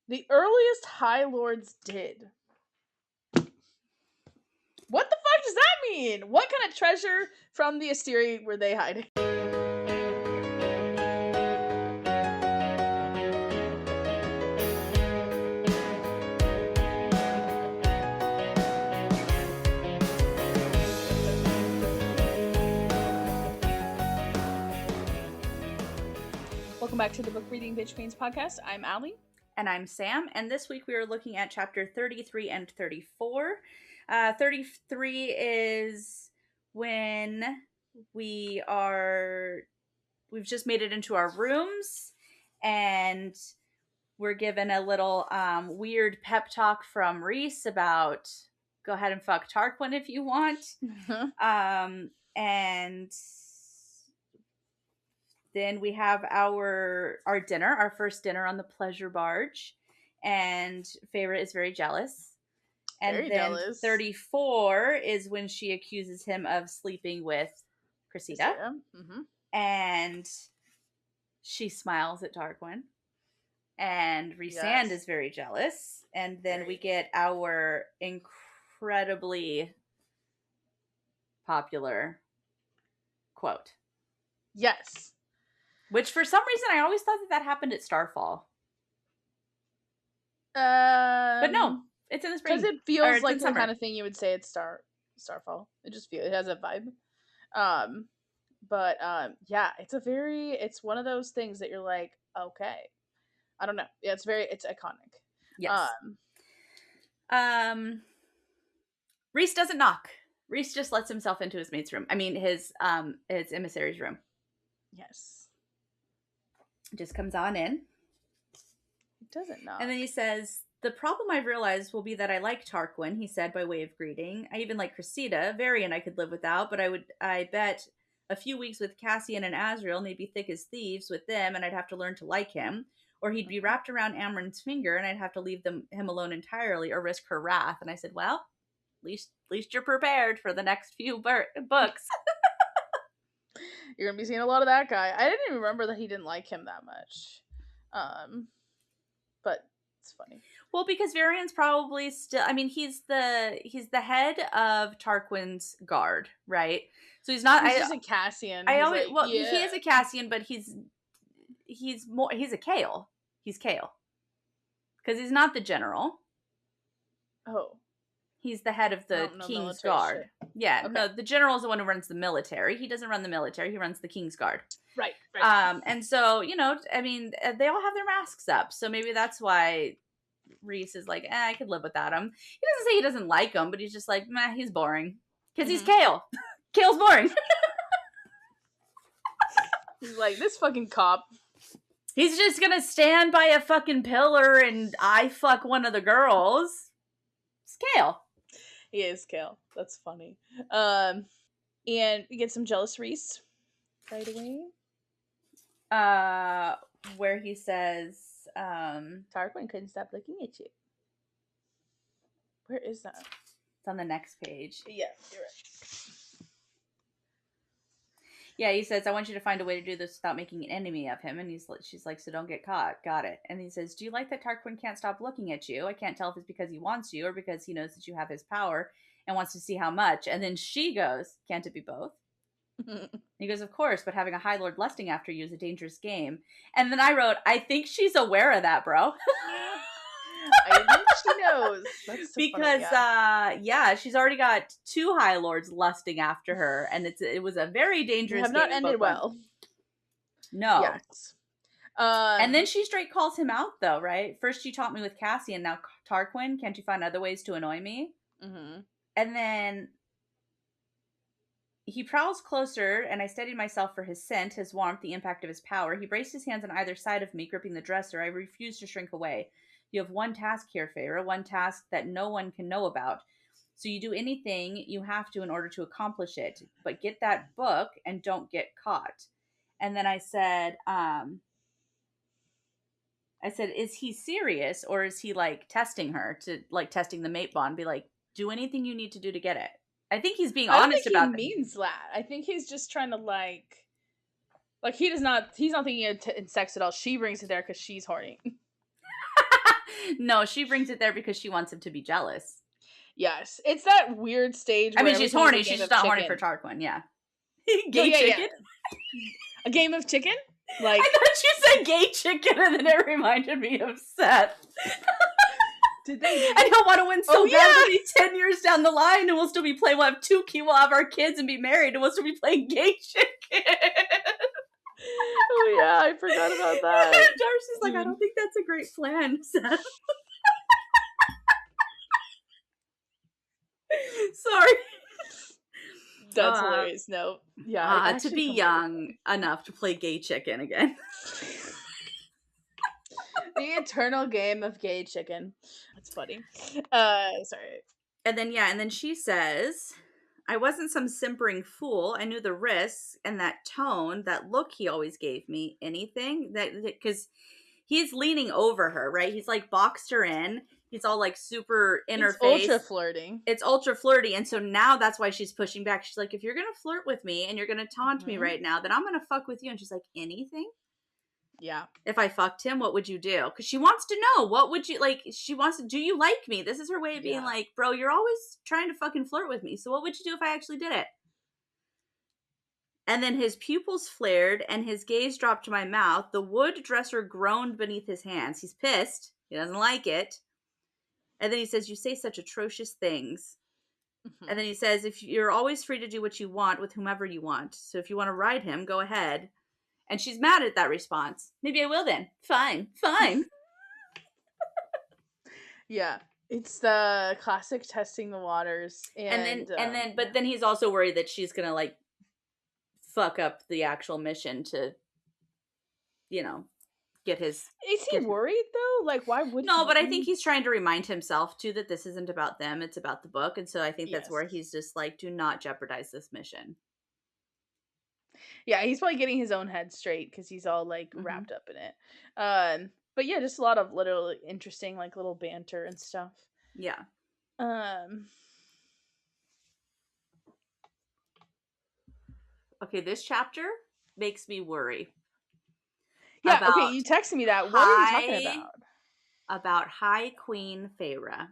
The earliest High Lords did. What the fuck does that mean? What kind of treasure from the Asteri were they hiding? Welcome back to the Book Reading Bitch Queens podcast. I'm Allie. And I'm Sam. And this week we are looking at chapter 33 and 34. 33 is when we've just made it into our rooms and we're given a little weird pep talk from Rhys about go ahead and fuck Tarquin if you want. And then we have our dinner, our first dinner on the pleasure barge. And Feyre is very jealous. And Very then jealous. 34 is when she accuses him of sleeping with Cressida. Mm-hmm. And she smiles at Tarquin. And Rhysand is very jealous. And then we get our incredibly popular quote. Yes. Which for some reason I always thought that happened at Starfall. But no, it's in the spring. Because it feels like the kind of thing you would say at Starfall. It just feels, it has a vibe. But it's one of those things that you're like, okay. I don't know. Yeah, it's iconic. Yes. Rhys doesn't knock. Rhys just lets himself into his mate's room. I mean, his emissary's room. Yes. Just comes on in. He doesn't knock. And then he says, the problem I've realized will be that I like Tarquin, he said by way of greeting. I even like Cressida. Varian I could live without, but I bet a few weeks with Cassian and Azriel, and they'd be thick as thieves with them, and I'd have to learn to like him. Or he'd be wrapped around Amren's finger, and I'd have to leave him alone entirely, or risk her wrath. And I said, well, at least you're prepared for the next few books. You're going to be seeing a lot of that guy. I didn't even remember that he didn't like him that much. But it's funny. Well, because Varian's probably still, I mean, he's the head of Tarquin's guard, right? So he's not. He's just a Cassian. He is a Cassian, but he's a Kale. He's Kale. Because he's not the general. Oh. He's the head of the King's Guard. Shit. Yeah, okay. No, the general is the one who runs the military. He doesn't run the military. He runs the King's Guard. Right. And so, I mean, they all have their masks up. So maybe that's why Rhys is like, I could live without him. He doesn't say he doesn't like him, but he's just like, meh, he's boring. Because he's Kale. Kale's boring. He's like, this fucking cop. He's just gonna stand by a fucking pillar and I fuck one of the girls. It's Kale. He is Kale. That's funny. And we get some jealous Rhys right away. Where he says, Tarquin couldn't stop looking at you. Where is that? It's on the next page. Yeah, you're right. Yeah, he says, I want you to find a way to do this without making an enemy of him. And she's like, so don't get caught. Got it. And he says, do you like that Tarquin can't stop looking at you? I can't tell if it's because he wants you or because he knows that you have his power and wants to see how much. And then she goes, can't it be both? He goes, of course, but having a High Lord lusting after you is a dangerous game. And then I wrote, I think she's aware of that, bro. I think she knows. That's so because funny, she's already got 2 High Lords lusting after her, and it was a very dangerous game. Have not ended well. No. Yes. And then she straight calls him out, though, right? First you taught me with Cassian, now Tarquin. Can't you find other ways to annoy me? Mm-hmm. And then he prowls closer, and I steadied myself for his scent, his warmth, the impact of his power. He braced his hands on either side of me, gripping the dresser. I refused to shrink away. You have one task here, Feyre, one task that no one can know about. So you do anything you have to in order to accomplish it. But get that book and don't get caught. And then I said, is he serious or is he like testing her to like testing the mate bond? Be like, do anything you need to do to get it. I think he's being honest about it. I think he means that. I think he's just trying to like he's not thinking in sex at all. She brings it there because she's horny. No, she brings it there because she wants him to be jealous. Yes, it's that weird stage I where mean, she's everything is a horny. game She's of just not horny for chicken. Tarquin. Yeah. No, Gay yeah, yeah. chicken? A game of chicken? I Like, thought you said gay chicken, and then it reminded me of Seth. did they? I don't want to win so Oh, bad. yeah! It'll be 10 years down the line, and we'll still be playing. We'll have 2 kids, we'll have our kids and be married, and we'll still be playing gay chicken. Oh, yeah, I forgot about that. Darcy's like, I Dude. don't think that's a great plan, Seth. Sorry. That's hilarious. No. Yeah. To be young enough to play gay chicken again. The eternal game of gay chicken. That's funny. Sorry. And then she says, I wasn't some simpering fool. I knew the risks and that tone, that look he always gave me. Anything that, because he's leaning over her, right? He's like boxed her in. He's all like super in her face. Ultra flirting. It's ultra flirty. And so now that's why she's pushing back. She's like, if you're going to flirt with me and you're going to taunt me right now, then I'm going to fuck with you. And she's like, anything? Yeah. If I fucked him, what would you do? Because she wants to know, what would you, like, she wants to, do you like me? This is her way of being like, bro, you're always trying to fucking flirt with me. So what would you do if I actually did it? And then his pupils flared and his gaze dropped to my mouth. The wood dresser groaned beneath his hands. He's pissed. He doesn't like it. And then he says, you say such atrocious things. And then he says, if you're always free to do what you want with whomever you want. So if you want to ride him, go ahead. And she's mad at that response. Maybe I will then. Fine. Yeah. It's the classic testing the waters. But then he's also worried that she's going to like fuck up the actual mission to, get his. Is he worried though? Like, why would No, but I think he's trying to remind himself too that this isn't about them, it's about the book. And so I think that's where he's just like, do not jeopardize this mission. Yeah, he's probably getting his own head straight because he's all like wrapped up in it. But yeah, just a lot of literally interesting like little banter and stuff. Yeah. Okay, this chapter makes me worry. Yeah, okay, you texted me that. What are you talking about? About High Queen Feyre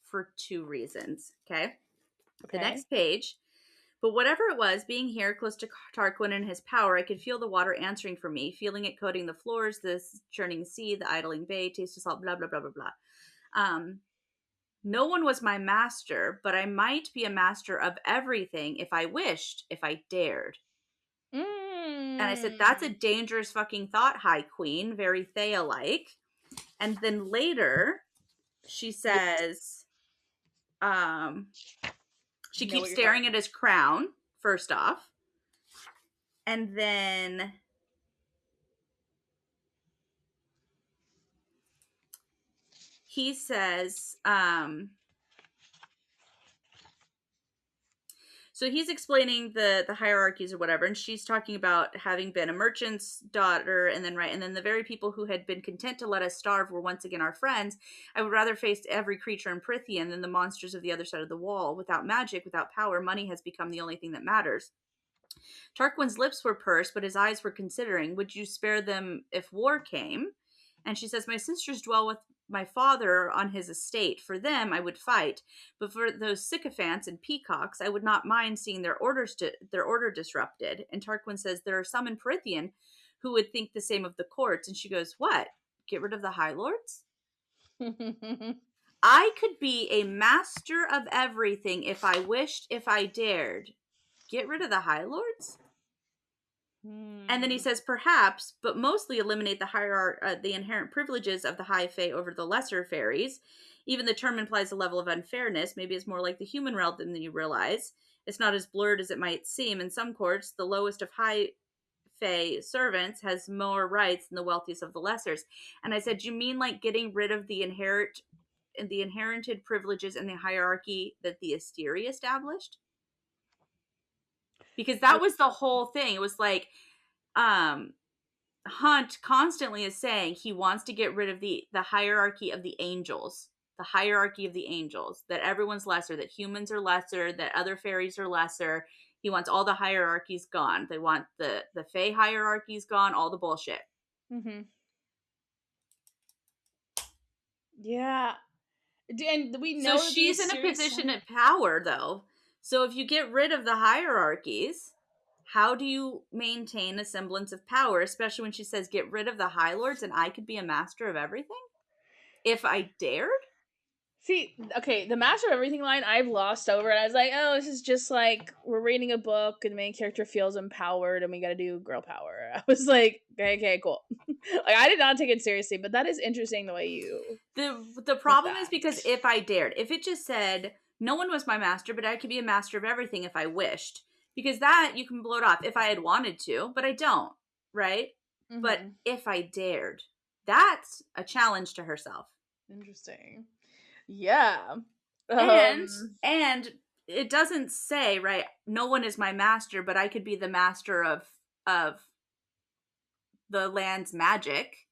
for 2 reasons, okay? The next page. But whatever it was, being here close to Tarquin and his power, I could feel the water answering for me, feeling it coating the floors, this churning sea, the idling bay, taste of salt, blah, blah, blah, blah, blah. No one was my master, but I might be a master of everything if I wished, if I dared. And I said, that's a dangerous fucking thought, High Queen, very Thea-like. And then later, she says, she keeps staring at his crown, first off. And then he says, so he's explaining the hierarchies or whatever, and she's talking about having been a merchant's daughter, and then the very people who had been content to let us starve were once again our friends. I would rather face every creature in Prythian than the monsters of the other side of the wall. Without magic, without power, money has become the only thing that matters. Tarquin's lips were pursed, but his eyes were considering, would you spare them if war came? And she says, my sisters dwell with my father on his estate. For them, I would fight. But for those sycophants and peacocks, I would not mind seeing their order disrupted. And Tarquin says, there are some in Prythian who would think the same of the courts. And she goes, what? Get rid of the High Lords? I could be a master of everything if I wished, if I dared. Get rid of the High Lords? And then he says, perhaps, but mostly eliminate the inherent privileges of the high fae over the lesser fairies. Even the term implies a level of unfairness. Maybe it's more like the human realm than you realize. It's not as blurred as it might seem. In some courts, the lowest of high fae servants has more rights than the wealthiest of the lessers. And I said, you mean like getting rid of the inherited privileges and the hierarchy that the Asteri established? Because that was the whole thing. It was like, Hunt constantly is saying he wants to get rid of the hierarchy of the angels. The hierarchy of the angels. That everyone's lesser. That humans are lesser. That other fairies are lesser. He wants all the hierarchies gone. They want the fae hierarchies gone. All the bullshit. Yeah. And we So know that she's these in a series position of power, though. So if you get rid of the hierarchies, how do you maintain a semblance of power, especially when she says get rid of the High Lords and I could be a master of everything? If I dared? see, okay, the master of everything line I've lost over it. I was like, oh, this is just like we're reading a book and the main character feels empowered and we gotta do girl power. I was like, okay, cool. Like I did not take it seriously, but that is interesting the way you The put problem is that. because if I dared, if it just said no one was my master, but I could be a master of everything if I wished, because that you can blow it off if I had wanted to, but I don't, right? But Mm-hmm. if I dared, that's a challenge to herself. Interesting. Yeah. And Um and it doesn't say, right, no one is my master, but I could be the master of the land's magic,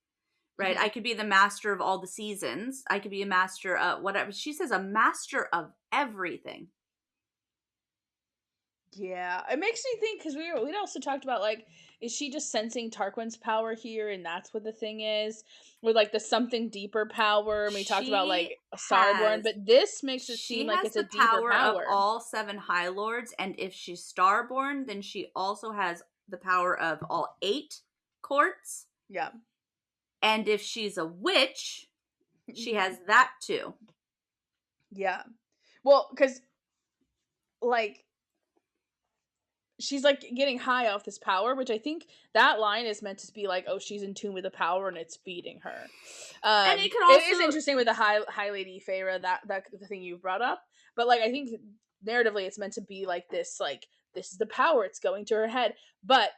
right? I mhm. could be the master of all the seasons. I could be a master of whatever. She says a master of everything. Yeah, it makes me think because we'd also talked about like, is she just sensing Tarquin's power here, and that's what the thing is, with like the something deeper power? And we talked about She like a Starborn, has but this makes it seem she like has it's a the deeper power of power. all seven High Lords, and if she's starborn, then she also has the power of all eight courts. Yeah, And if she's a witch, she has that too. yeah. Well, because like she's like getting high off this power, which I think that line is meant to be like, oh, she's in tune with the power and it's feeding her. And it could It is also interesting with the high lady Feyre, that the thing you brought up, but like I think narratively it's meant to be like this is the power, it's going to her head, but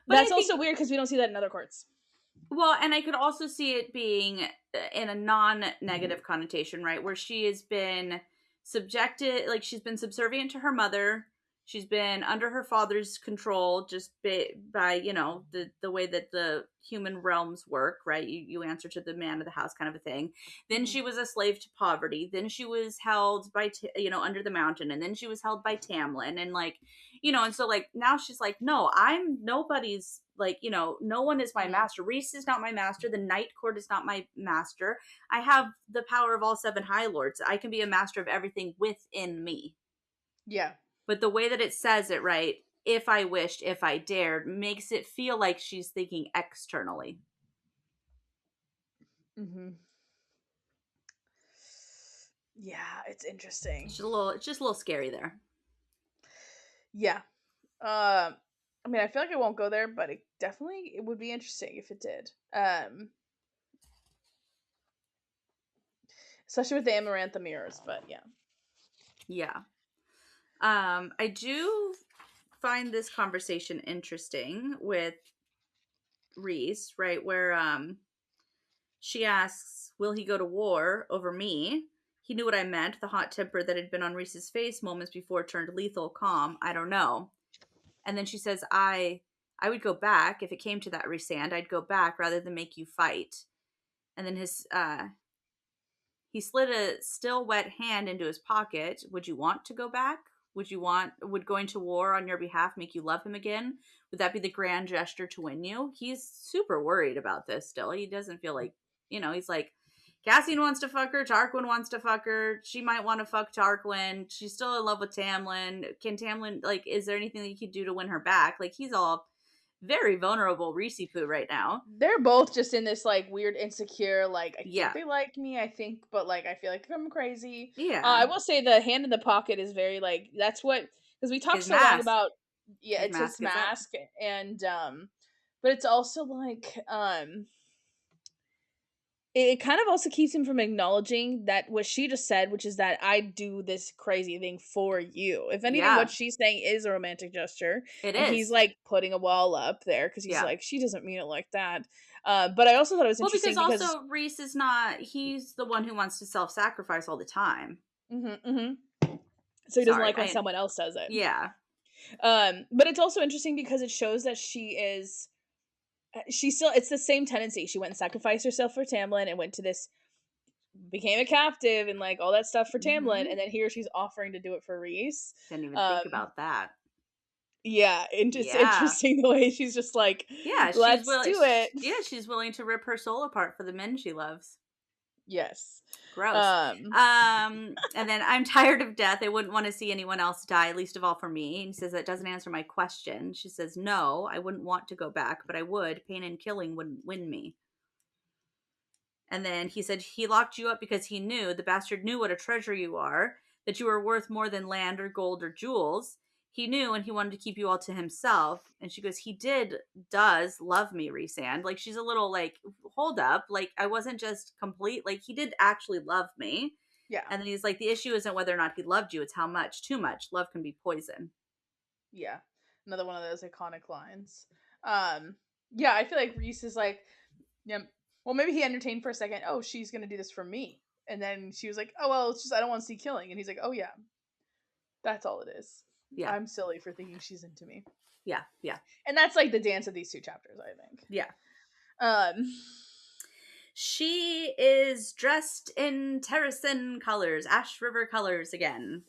but I that's think also weird because we don't see that in other courts. well, and I could also see it being in a non-negative connotation, right? Where she has been subjected, like she's been subservient to her mother. She's been under her father's control just by the way that the human realms work, right? You answer to the man of the house kind of a thing. Then Mm-hmm. she was a slave to poverty. Then she was held by under the mountain, and then she was held by Tamlin, and like and so like now she's like, no, I'm nobody's, like, no one is my Mm-hmm. master. Reese is not my master. The Night Court is not my master. I have the power of all seven High Lords. I can be a master of everything within me. Yeah. But the way that it says it, right, if I wished, if I dared, makes it feel like she's thinking externally. Mm-hmm. Yeah, it's interesting. It's just a little scary there. Yeah. I mean, I feel like it won't go there, but it would be interesting if it did. Especially with the Amaranth mirrors, but yeah. Yeah. I do find this conversation interesting with Reese, right, where she asks, will he go to war over me? He knew what I meant. The hot temper that had been on Reese's face moments before turned lethal calm. I don't know. And then she says, I would go back if it came to that, Rhysand. I'd go back rather than make you fight. And then he slid a still wet hand into his pocket. Would you want to go back? Would going to war on your behalf make you love him again? Would that be the grand gesture to win you? He's super worried about this still. He doesn't feel like, he's like, Cassian wants to fuck her. Tarquin wants to fuck her. She might want to fuck Tarquin. She's still in love with Tamlin. Can Tamlin, like, is there anything that you could do to win her back? Like, he's all very vulnerable Reese poo right now. They're both just in this like weird insecure, like I think Yeah. they like me, I think, but like I feel like I'm crazy. Yeah. I will say the hand in the pocket is very like that's what, because we talked His so long mask. about, yeah, His it's his mask is up. mask, and but it's also like it kind of also keeps him from acknowledging that what she just said, which is that I do this crazy thing for you. If anything, what Yeah, she's saying is a romantic gesture, it and he's is. like putting a wall up there because he's Yeah. like, she doesn't mean it like that. But I also thought it was Well, because interesting because, also Reese is not, he's the one who wants to self sacrifice all the time. mhm. So he doesn't Sorry. like when someone else does it. Yeah. But it's also interesting because it shows that she still, it's the same tendency. She went and sacrificed herself for Tamlin and went to this, became a captive and like all that stuff for Tamlin, Mm-hmm. and then here she's offering to do it for Reese. Didn't even think Um, about that. yeah, and it's Yeah. interesting the way she's just like, Yeah, let's do it. she's willing to rip her soul apart for the men she loves. Yes. Gross. Um, And then I'm tired of death. I wouldn't want to see anyone else die, least of all for me. And he says that doesn't answer my question. She says, no, I wouldn't want to go back, but I would. Pain and killing wouldn't win me. And then he said he locked you up because he knew, the bastard knew what a treasure you are, that you were worth more than land or gold or jewels. He knew and he wanted to keep you all to himself. And she goes, he does love me, Rhysand. Like, she's a little like, hold up. Like, I wasn't just complete. Like, he did actually love me. yeah. And then he's like, the issue isn't whether or not he loved you, it's how much. Too much. Love can be poison. Yeah. Another one of those iconic lines. Yeah, I feel like Reese is like, yeah, well, maybe he entertained for a second, oh, she's going to do this for me. And then she was like, oh, well, it's just, I don't want to see killing. And he's like, oh, yeah, that's all it is. Yeah. I'm silly for thinking she's into me. Yeah. Yeah. And that's like the dance of these two chapters, I think. Yeah. Um, She is dressed in Terrasen colors, Ash River colors again.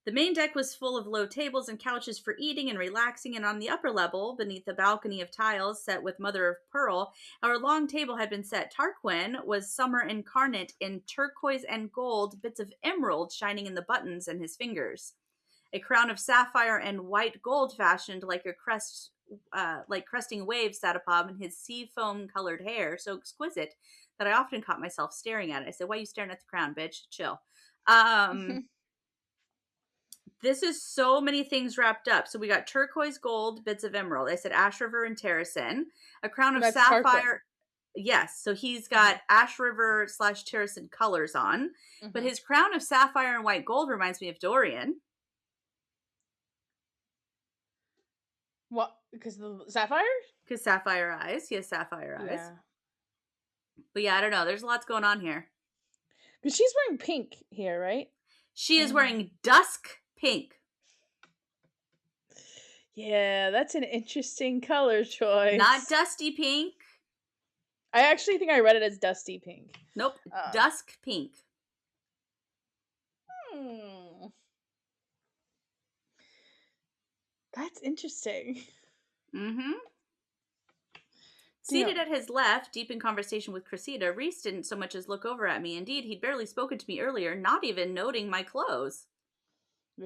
The main deck was full of low tables and couches for eating and relaxing, and on the upper level, beneath a balcony of tiles set with mother of pearl, our long table had been set. Tarquin was summer incarnate in turquoise and gold, bits of emerald shining in the buttons and his fingers. A crown of sapphire and white gold fashioned like a crest, like cresting waves sat upon his sea foam colored hair, so exquisite that I often caught myself staring at it. I said, "Why are you staring at the crown, bitch? Chill." This is so many things wrapped up. So we got turquoise gold, bits of emerald. I said Ash River and Terrasen. A crown of that's sapphire. Tarquin. Yes. So he's got Ash River / Terrasen colors on. But his crown of sapphire and white gold reminds me of Dorian. What? Because the sapphire? Because sapphire eyes. He has sapphire eyes. Yeah. But yeah, I don't know. There's lots going on here. Because she's wearing pink here, right? She is wearing dusk pink. Yeah, that's an interesting color choice. Not dusty pink. I actually think I read it as dusty pink. Nope. Dusk pink. That's interesting. Mm-hmm. Seated at his left, deep in conversation with Cressida, Rhys didn't so much as look over at me. Indeed, he'd barely spoken to me earlier, not even noting my clothes.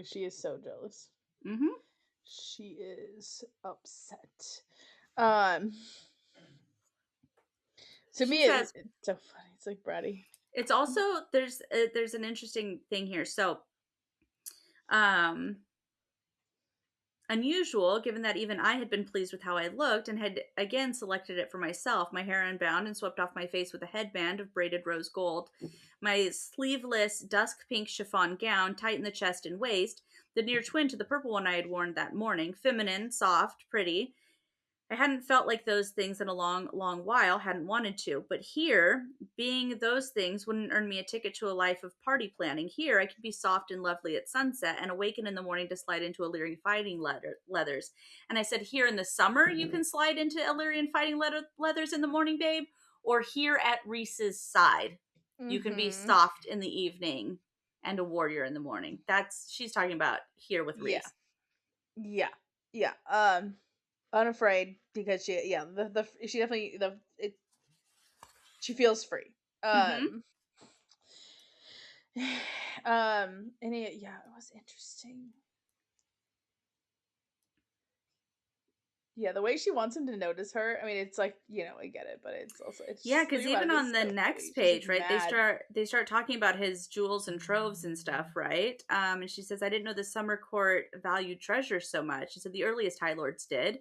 She is so jealous. Mm-hmm. She is upset. To me, it's so funny. It's like bratty. It's also there's an interesting thing here. So, unusual, given that even I had been pleased with how I looked and had again selected it for myself. My hair unbound and swept off my face with a headband of braided rose gold. My sleeveless dusk pink chiffon gown tightened the chest and waist, the near twin to the purple one I had worn that morning. Feminine, soft, pretty. I hadn't felt like those things in a long, long while, hadn't wanted to. But here, being those things wouldn't earn me a ticket to a life of party planning. Here, I could be soft and lovely at sunset and awaken in the morning to slide into Illyrian fighting leathers. And I said, here in the summer, you can slide into Illyrian fighting leathers in the morning, babe. Or here at Rhys's side, you can be soft in the evening and a warrior in the morning. She's talking about here with Rhys. Yeah. Unafraid, because she definitely she feels free. And it was interesting. Yeah, the way she wants him to notice her. I mean, it's like, I get it, but it's also because even on the next page, right? They start talking about his jewels and troves and stuff, right? And she says, "I didn't know the summer court valued treasure so much." She said, "The earliest High Lords did.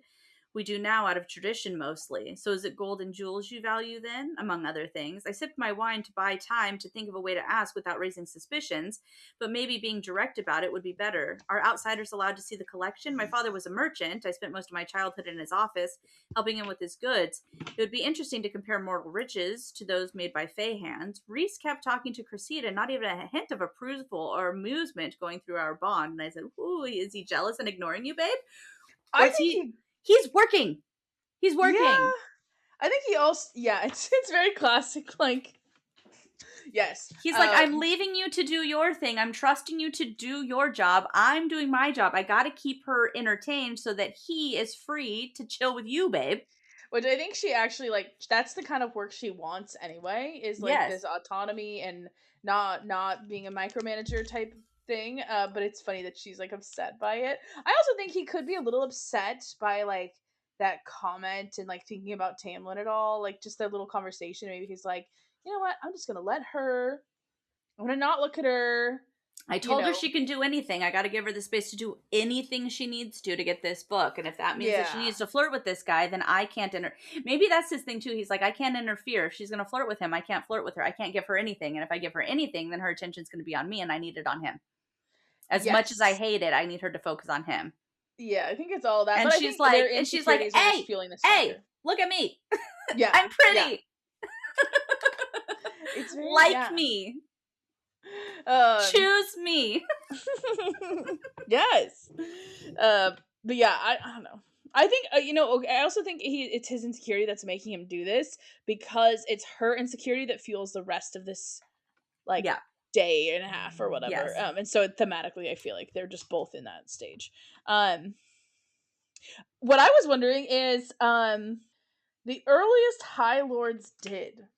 We do now out of tradition mostly. So is it gold and jewels you value then, among other things?" I sipped my wine to buy time to think of a way to ask without raising suspicions, but maybe being direct about it would be better. Are outsiders allowed to see the collection? My father was a merchant. I spent most of my childhood in his office, helping him with his goods. It would be interesting to compare mortal riches to those made by Fey hands. Rhys kept talking to Cressida, not even a hint of approval or amusement going through our bond. And I said, "Ooh, is he jealous and ignoring you, babe?" I think He's working. He's working. Yeah, I think he also. Yeah, it's very classic. Like, yes, he's like, "I'm leaving you to do your thing. I'm trusting you to do your job. I'm doing my job. I got to keep her entertained so that he is free to chill with you, babe." Which I think she actually, like, that's the kind of work she wants anyway, is like Yes. this autonomy and not being a micromanager type thing. But it's funny that she's like upset by it. I also think he could be a little upset by like that comment and like thinking about Tamlin at all. Like just that little conversation. Maybe he's like, you know what, I'm just gonna let her, I'm gonna not look at her, I you told her know. she can do anything. I got to give her the space to do anything she needs to get this book. And if that means that she Yeah. needs to flirt with this guy, then I can't Maybe that's his thing too. He's like, I can't interfere. If she's going to flirt with him, I can't flirt with her. I can't give her anything. And if I give her anything, then her attention's going to be on me and I need it on him. As much as I Yes. hate it, I need her to focus on him. Yeah, I think it's all that. And But I think their she's like, insecurities are just hey, fueling the hey, stronger. look at me. Yeah. I'm Yeah. pretty. It's very, Like yeah. me. Um, Choose me. yes. But yeah, I don't know. I think I also think it's his insecurity that's making him do this, because it's her insecurity that fuels the rest of this like Yeah. day and a half or whatever. Yes. And so thematically I feel like they're just both in that stage. What I was wondering is the earliest High Lords did.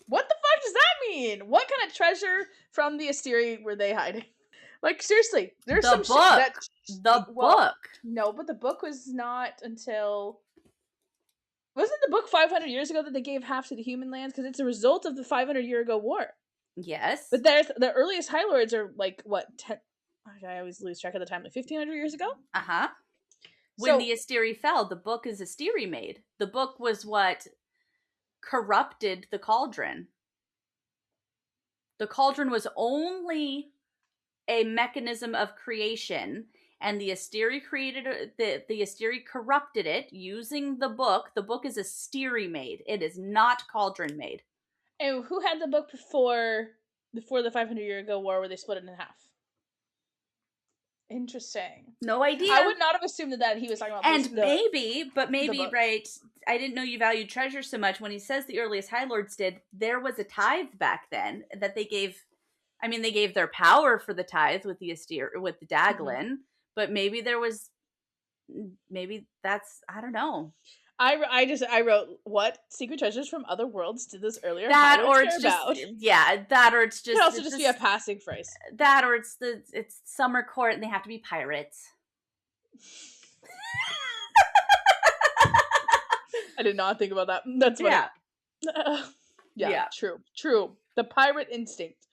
What the fuck does that mean? What kind of treasure from the Asteri were they hiding? Like, seriously, there's The some book. shit The book. No, but the book was not until... Wasn't the book 500 years ago that they gave half to the human lands? Because it's a result of the 500-year-ago war. Yes. But there's the earliest High Lords are like, what, 10... I always lose track of the time. Like 1,500 years ago? Uh-huh. When the Asteri fell, the book is Asteri made. The book was what corrupted the cauldron. The cauldron was only a mechanism of creation, and the Asteri created the Asteri corrupted it using the book. The book is Asteri made. It is not cauldron made. And who had the book before the 500-year-ago war where they split it in half? Interesting. No idea. I would not have assumed that he was talking about and maybe, right, I didn't know you valued treasure so much. When he says the earliest High Lords did, there was a tithe back then that they gave. I mean, they gave their power for the tithe with the Asteri, with the Daglin, but maybe there was, maybe that's, I don't know. I wrote, what secret treasures from other worlds did this earlier that, High or Lords it's care just about? that, or it's just, it could also just be a passing phrase. That, or it's summer court and they have to be pirates. I did not think about that. That's funny. Yeah. True. The pirate instinct.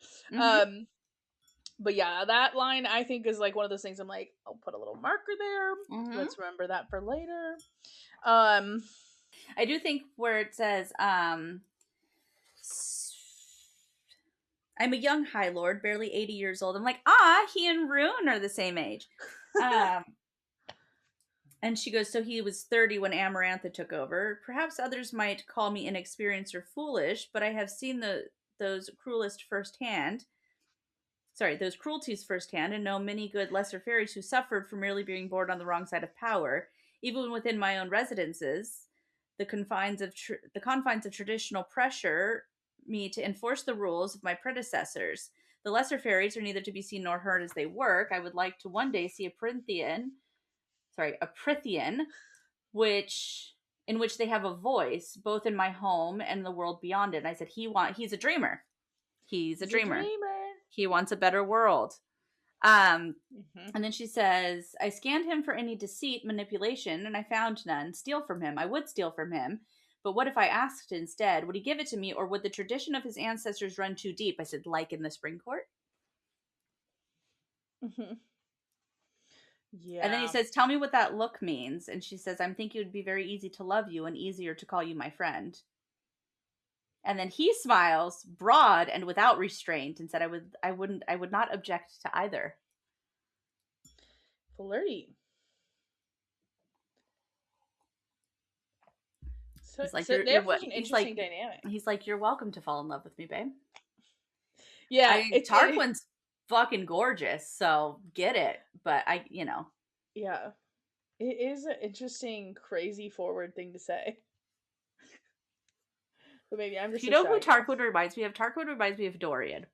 But yeah, that line I think is like one of those things I'm like, I'll put a little marker there. Let's remember that for later. I do think where it says, I'm a young High Lord, barely 80 years old. I'm like, he and Rune are the same age. And she goes, so he was 30 when Amarantha took over. Perhaps others might call me inexperienced or foolish, but I have seen those cruelties firsthand, and know many good lesser fairies who suffered from merely being born on the wrong side of power. Even within my own residences, the confines of traditional pressure me to enforce the rules of my predecessors. The lesser fairies are neither to be seen nor heard as they work. I would like to one day see a Prythian, in which they have a voice, both in my home and the world beyond it. And I said, he's a dreamer. He's a dreamer. He wants a better world. And then she says, I scanned him for any deceit, manipulation, and I found none. Steal from him. I would steal from him. But what if I asked instead? Would he give it to me, or would the tradition of his ancestors run too deep? I said, like in the Spring Court? Yeah. And then he says, tell me what that look means. And she says, I'm thinking it would be very easy to love you and easier to call you my friend. And then he smiles, broad and without restraint, and said, I would not object to either. Flirty. So, he's like, they have such an interesting dynamic. He's like, you're welcome to fall in love with me, babe. Yeah. Tarquin's fucking gorgeous, so get it. But Yeah. It is an interesting, crazy forward thing to say. But maybe I'm just... You know who Tarquin reminds me of? Tarquin reminds me of Dorian.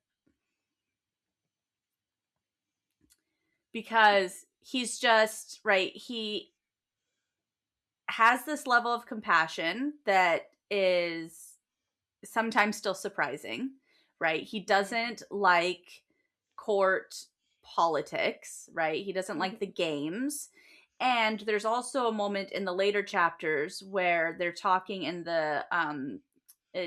Because he's just, right, he has this level of compassion that is sometimes still surprising, right? He doesn't like court politics, right? He doesn't like the Mm-hmm. games. And there's also a moment in the later chapters where they're talking in the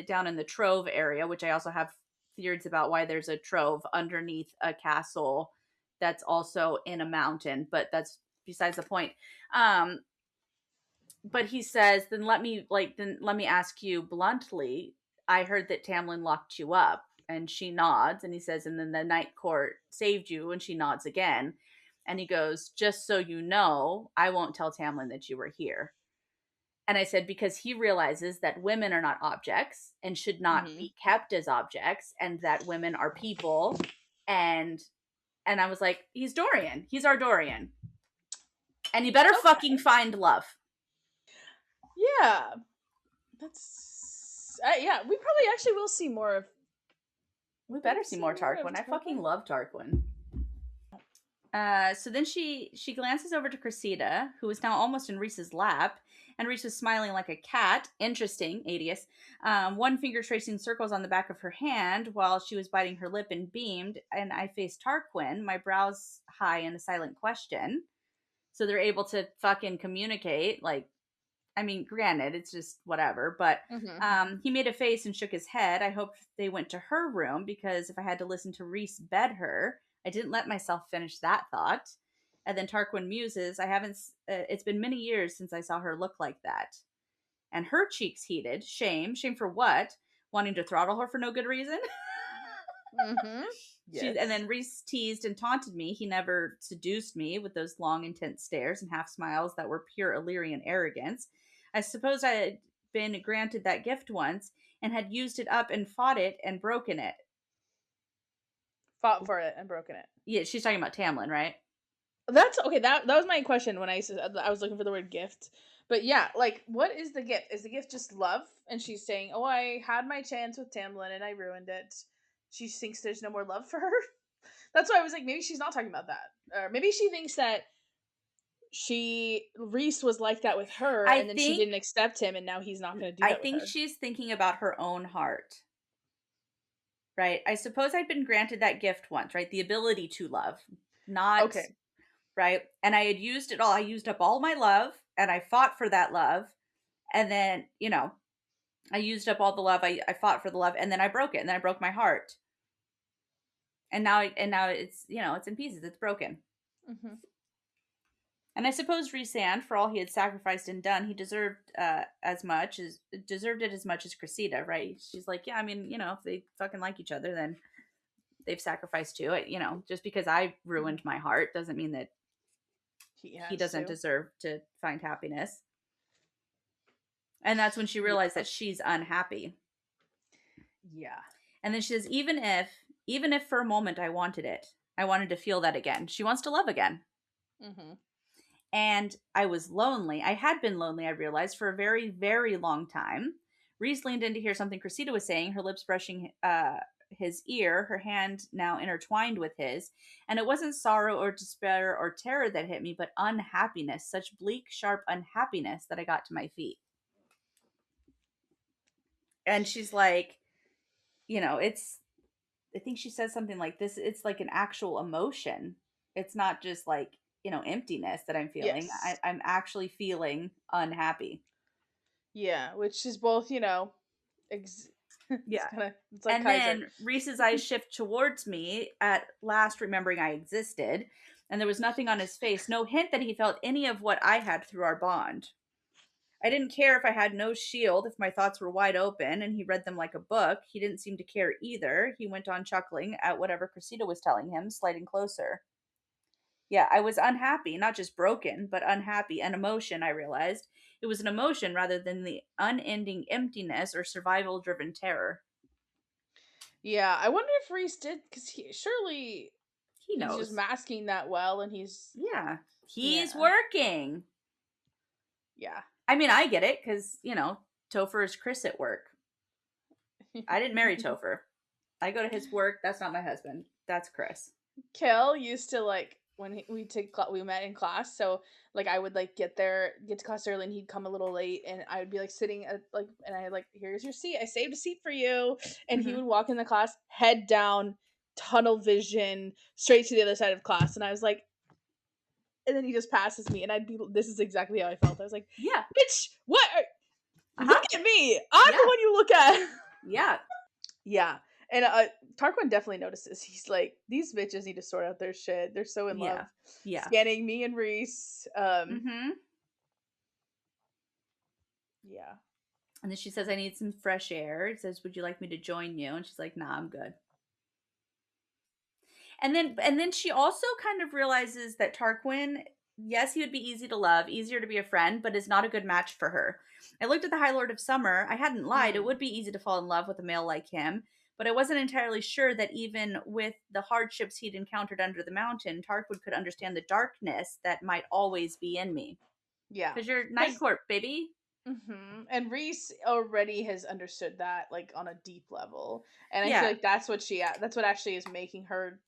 down in the Trove area, which I also have theories about why there's a trove underneath a castle that's also in a mountain, but that's besides the point. Um, but he says, then let me ask you bluntly. I heard that Tamlin locked you up, and she nods, and he says, and then the night court saved you, and she nods again, and he goes, just so you know, I won't tell Tamlin that you were here. And I said, because he realizes that women are not objects and should not Mm-hmm. be kept as objects, and that women are people, and I was like, he's Dorian, he's our Dorian, and you better fucking Okay. find love. Yeah. That's yeah. We probably actually will see more of. We We'll better see see more more of Tarquin. I fucking Tarquin. love Tarquin. So then she glances over to Cressida, who is now almost in Reese's lap, and Reese is smiling like a cat. Interesting, Adius. One finger tracing circles on the back of her hand while she was biting her lip and beamed. And I faced Tarquin, my brows high in a silent question. So they're able to fucking communicate. Like, I mean, granted, it's just whatever, but Mm-hmm. he made a face and shook his head. I hoped they went to her room because if I had to listen to Reese bed her, I didn't let myself finish that thought. And then Tarquin muses, I haven't, it's been many years since I saw her look like that. And her cheeks heated. Shame. Shame for what? Wanting to throttle her for no good reason? Mm-hmm. And Yes. then Reese teased and taunted me. He never seduced me with those long, intense stares and half smiles that were pure Illyrian arrogance. I suppose I had been granted that gift once and had used it up and fought it and broken it. Fought for it and broken it. Yeah, she's talking about Tamlin, right? That's okay. That was my question when I said I was looking for the word gift. But yeah, like, what is the gift? Is the gift just love? And she's saying, "Oh, I had my chance with Tamlin and I ruined it." She thinks there's no more love for her. That's why I was like, maybe she's not talking about that, or maybe she thinks that she Reese was like that with her, I and then she think didn't accept him, and now he's not going to do I that with think her. she's thinking about her own heart, right? I suppose I'd been granted that gift once, right? The ability to love, not Okay. right. And I had used it all. I used up all my love and I fought for that love. And then, I used up all the love. I fought for the love and then I broke it. And then I broke my heart. And now it's, it's in pieces. It's broken. Mm-hmm. And I suppose Rhysand, for all he had sacrificed and done, he deserved it as much as Cressida, right? She's like, yeah, I mean, if they fucking like each other, then they've sacrificed too. Just because I Mm-hmm. ruined my heart doesn't mean that He he has doesn't to. deserve to find happiness. And that's when she realized Yeah. that she's unhappy. Yeah. And then she says, even if for a moment I wanted it, I wanted to feel that again. She wants to love again. Mm-hmm. And I was lonely. I had been lonely, I realized, for a very, very long time. Reese leaned in to hear something Cressida was saying, her lips brushing his ear, her hand now intertwined with his. And it wasn't sorrow or despair or terror that hit me, but unhappiness, such bleak, sharp unhappiness that I got to my feet. And she's like, it's, I think she says something like this, it's like an actual emotion. It's not just like, emptiness that I'm feeling. Yes. I'm actually feeling unhappy. Yeah, which is both, it's Yeah. kind of it's like And Kaiser. then Reese's eyes shift towards me, at last remembering I existed, and there was nothing on his face, no hint that he felt any of what I had through our bond. I didn't care if I had no shield, if my thoughts were wide open, and he read them like a book. He didn't seem to care either. He went on chuckling at whatever Cressida was telling him, sliding closer. Yeah, I was unhappy, not just broken, but unhappy. An emotion, I realized. It was an emotion rather than the unending emptiness or survival driven terror. Yeah, I wonder if Reese did, because He he's just knows. masking that well, and Yeah. He's yeah, working. yeah. I mean, I get it because, Topher is Chris at work. I didn't marry Topher. I go to his work. That's not my husband. That's Chris. Kel used to like when we met in class. So like I would like get to class early, and he'd come a little late, and I would be like sitting at like, and I like, here's your seat, I saved a seat for you, and he Mm-hmm. would walk in the class, head down, tunnel vision, straight to the other side of class, and I was like, and then he just passes me, and I'd be, this is exactly how I felt. I was like, Yeah. bitch, what? Uh-huh. Look at me, I'm the Yeah. one you look at. Yeah. Yeah. And Tarquin definitely notices. He's like, these bitches need to sort out their shit. They're so in love. Yeah. Yeah. Scanning me and Rhys. Mm-hmm. Yeah. And then she says, I need some fresh air. It says, would you like me to join you? And she's like, nah, I'm good. And then she also kind of realizes that Tarquin, yes, he would be easy to love, easier to be a friend, but is not a good match for her. I looked at the High Lord of Summer. I hadn't lied. It Mm. would be easy to fall in love with a male like him, but I wasn't entirely sure that even with the hardships he'd encountered under the mountain, Tarquin could understand the darkness that might always be in me. Yeah. Because you're Night Because, Court, baby. and Rhys already has understood that, like, on a deep level. And I feel Yeah. like that's what actually is making her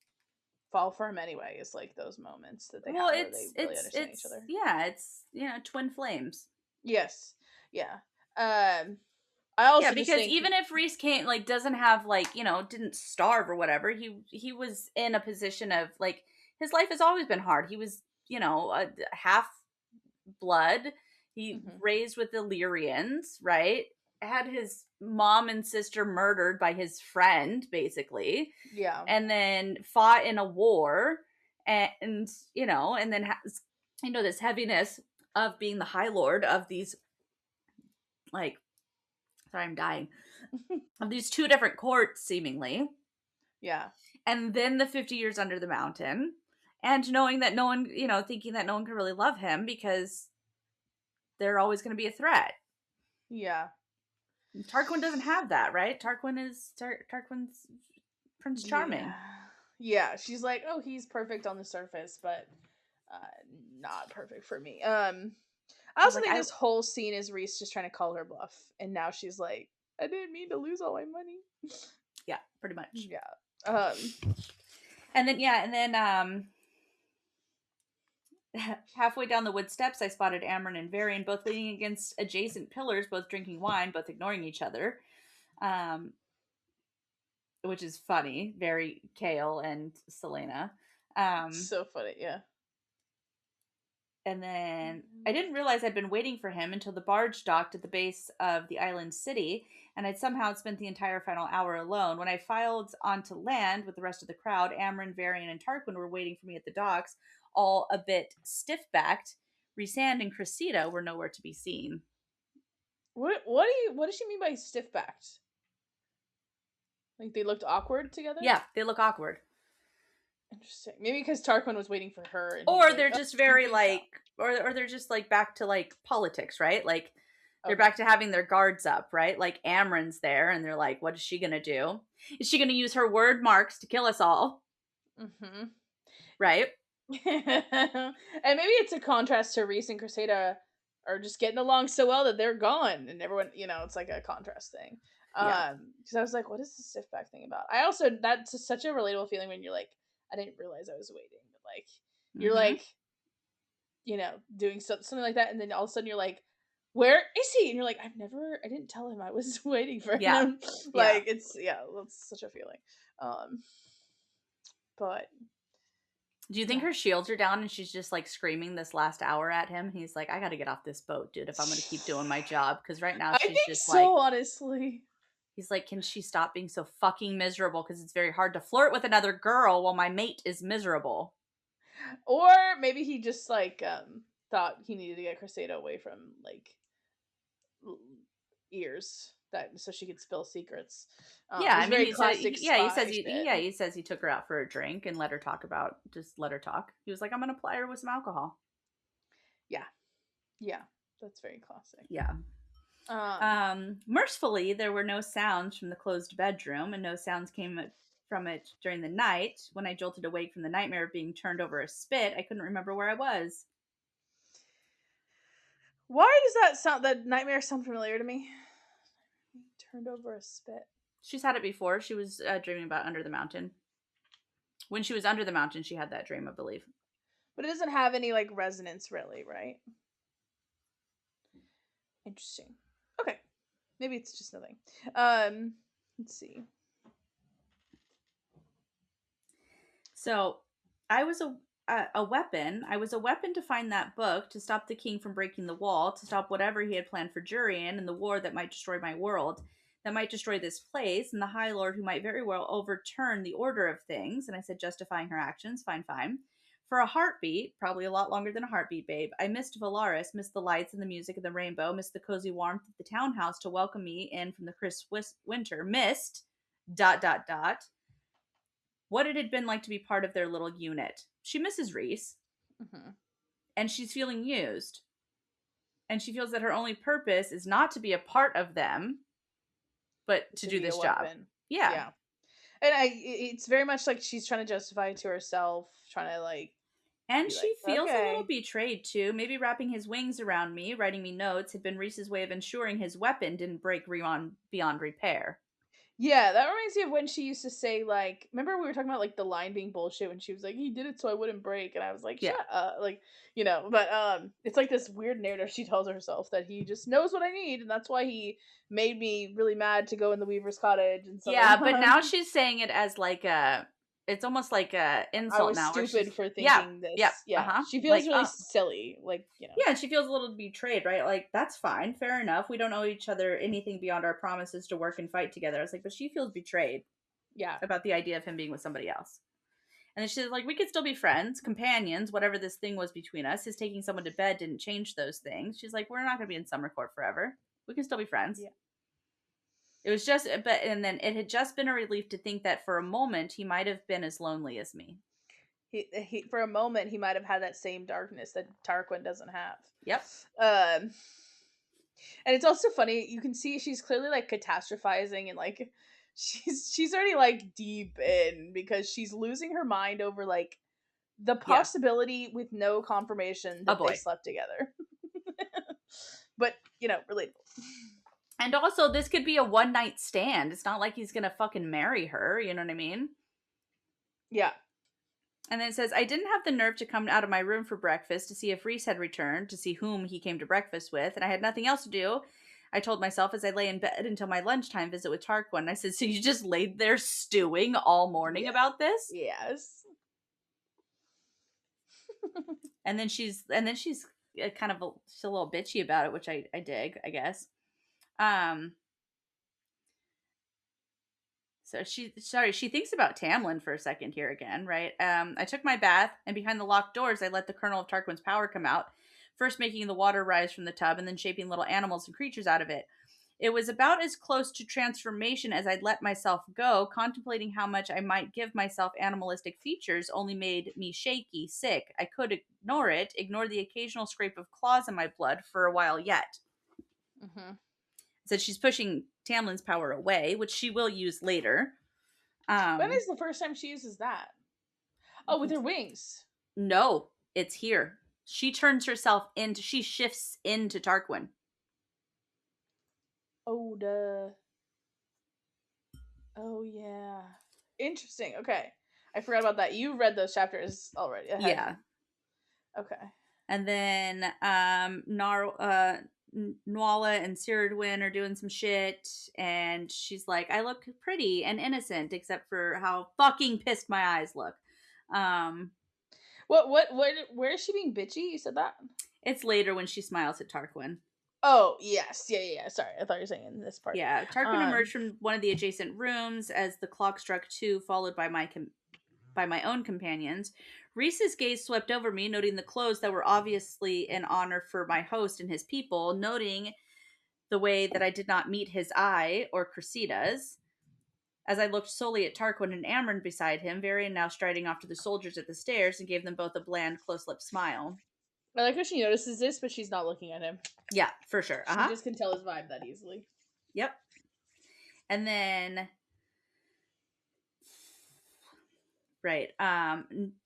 fall for him anyway, is like those moments that they Well, have where they really understand each other. yeah, it's, twin flames. Yes. Yeah. I Yeah, also just because think, even if Reese can't, like, doesn't have, like, didn't starve or whatever, he was in a position of, like, his life has always been hard. He was, a half blood. He mhm, raised with Illyrians, right? Had his mom and sister murdered by his friend, basically, yeah. and then fought in a war, and and then has, this heaviness of being the High Lord of these, like, sorry, I'm dying, of these two different courts, seemingly, Yeah. and then the 50 years under the mountain, and knowing that no one, thinking that no one could really love him because they're always going to be a threat. Yeah. Tarquin doesn't have that, right? Tarquin's Prince Yeah. Charming. Yeah. She's like, oh, he's perfect on the surface, but uh, not perfect for me. I She's also like, think this whole scene is Reese just trying to call her bluff, and now she's like, I didn't mean to lose all my money. yeah, pretty much. Yeah. Um. And then halfway down the wood steps, I spotted Amryn and Varian both leaning against adjacent pillars, both drinking wine, both ignoring each other. Which is funny. Very Kale and Selena. So funny. Yeah. And then I didn't realize I'd been waiting for him until the barge docked at the base of the island city, and I'd somehow spent the entire final hour alone. When I filed onto land with the rest of the crowd, Amryn, Varian, and Tarquin were waiting for me at the docks, all a bit stiff-backed. Rhysand and Cressida were nowhere to be seen. What does she mean by stiff backed? Like they looked awkward together? Yeah, they look awkward. Interesting. Maybe because Tarquin was waiting for her, and Or he's like, they're oh, just very, keep it like, or they're just, like, back to, like, politics, right? Like, they're okay. back to having their guards up, right? Like, Amryn's there, and they're like, what is she gonna do? Is she gonna use her word marks to kill us all? Mm-hmm. Right? And maybe it's a contrast to Rhys and Cressida are just getting along so well that they're gone, and everyone, it's like a contrast thing. Yeah. Because I was like, what is this stiff back thing about? I also, that's such a relatable feeling when you're like, I didn't realize I was waiting, but like you're Mm-hmm. like, doing something like that, and then all of a sudden you're like, where is he? And you're like, I didn't tell him I was waiting for Yeah. him. Yeah. Like it's, that's such a feeling. But Do you think her shields are down and she's just, like, screaming this last hour at him? He's like, I gotta get off this boat, dude, if I'm gonna keep doing my job. Because right now I she's think just like, so, honestly. he's like, can she stop being so fucking miserable? Because it's very hard to flirt with another girl while my mate is miserable. Or maybe he just like thought he needed to get Cressida away from like ears, that so she could spill secrets. Yeah, I It's mean, very classic spy shit. he says he took her out for a drink and let her talk. He was like, I'm gonna apply her with some alcohol. Yeah, yeah, that's very classic. Yeah. Mercifully, there were no sounds from the closed bedroom, and no sounds came from it during the night. When I jolted awake from the nightmare of being turned over a spit, I couldn't remember where I was. Why does that nightmare sound familiar to me? Turned over a spit. She's had it before. She was dreaming about under the mountain. When she was under the mountain, she had that dream, I believe. But it doesn't have any like resonance really, right? Interesting. Okay. Maybe it's just nothing. Let's see. So I was a weapon. I was a weapon to find that book, to stop the king from breaking the wall, to stop whatever he had planned for Jurian and the war that might destroy my world, that might destroy this place, and the High Lord who might very well overturn the order of things. And I said, justifying her actions, fine, fine. For a heartbeat, probably a lot longer than a heartbeat, babe, I missed Valaris, missed the lights and the music and the rainbow, missed the cozy warmth of the townhouse to welcome me in from the crisp winter, missed dot dot dot what it had been like to be part of their little unit. She misses Rhys, Mm-hmm. and she's feeling used. And she feels that her only purpose is not to be a part of them, but to do Be a this job. weapon. Yeah. Yeah. And it's very much like she's trying to justify it to herself, trying to like And be she like, feels a little okay. betrayed too. Maybe wrapping his wings around me, writing me notes, had been Rhys's way of ensuring his weapon didn't break beyond repair. Yeah, that reminds me of when she used to say like, remember we were talking about like the line being bullshit when she was like, he did it so I wouldn't break, and I was like, Yeah. shut up, like, but it's like this weird narrative she tells herself that he just knows what I need, and that's why he made me really mad to go in the Weaver's cottage and stuff like Yeah, but that. now she's saying it as like a, it's almost like a I insult was now, where stupid she's, for yeah, thinking yep, this. Yeah, uh-huh. she feels Like, really silly, like yeah, and she feels a little betrayed, right? Like, that's fine, fair enough. We don't owe each other anything beyond our promises to work and fight together. I was like, but she feels betrayed yeah, about the idea of him being with somebody else. And then she's like, we could still be friends, companions, whatever this thing was between us. His taking someone to bed didn't change those things. She's like, we're not going to be in summer court forever. We can still be friends. yeah. It was just, and then it had just been a relief to think that for a moment he might have been as lonely as me. He for a moment he might have had that same darkness that Tarquin doesn't have. Yep. Um, and it's also funny. You can see she's clearly like catastrophizing and like she's already like deep in because she's losing her mind over like the Yeah. possibility with no confirmation Oh that they boy. slept together. But relatable. And also, this could be a one night stand. It's not like he's going to fucking marry her. You know what I mean? Yeah. And then it says, I didn't have the nerve to come out of my room for breakfast to see if Rhys had returned, to see whom he came to breakfast with, and I had nothing else to do. I told myself as I lay in bed until my lunchtime visit with Tarquin. I said, so you just laid there stewing all morning Yeah. about this? Yes. And then she's kind of she's a little bitchy about it, which I dig, I guess. So she thinks about Tamlin for a second here again, right? I took my bath, and behind the locked doors, I let the kernel of Tarquin's power come out, first making the water rise from the tub, and then shaping little animals and creatures out of it. It was about as close to transformation as I'd let myself go. Contemplating how much I might give myself animalistic features only made me shaky, sick. I could ignore the occasional scrape of claws in my blood for a while yet. Mm-hmm. So she's pushing Tamlin's power away, which she will use later. When is the first time she uses that? Oh, with her wings. No, it's here. She turns herself into, she shifts into Tarquin. Oh, duh. Oh, yeah. Interesting. Okay. I forgot about that. You read those chapters already. Yeah. Okay. And then Nuala and Cyrudwyn are doing some shit, and she's like, I look pretty and innocent, except for how fucking pissed my eyes look. Where is she being bitchy? You said that? It's later when she smiles at Tarquin. Oh, yes. Yeah. Sorry. I thought you were saying in this part. Yeah, Tarquin emerged from one of the adjacent rooms as the clock struck 2, followed by my own companions. Rhys's gaze swept over me, noting the clothes that were obviously in honor for my host and his people, noting the way that I did not meet his eye or Cressida's. As I looked solely at Tarquin and Amryn beside him, Varian now striding off to the soldiers at the stairs, and gave them both a bland, close-lipped smile. I like how she notices this, but she's not looking at him. Yeah, for sure. She just can tell his vibe that easily. Yep. And then, right,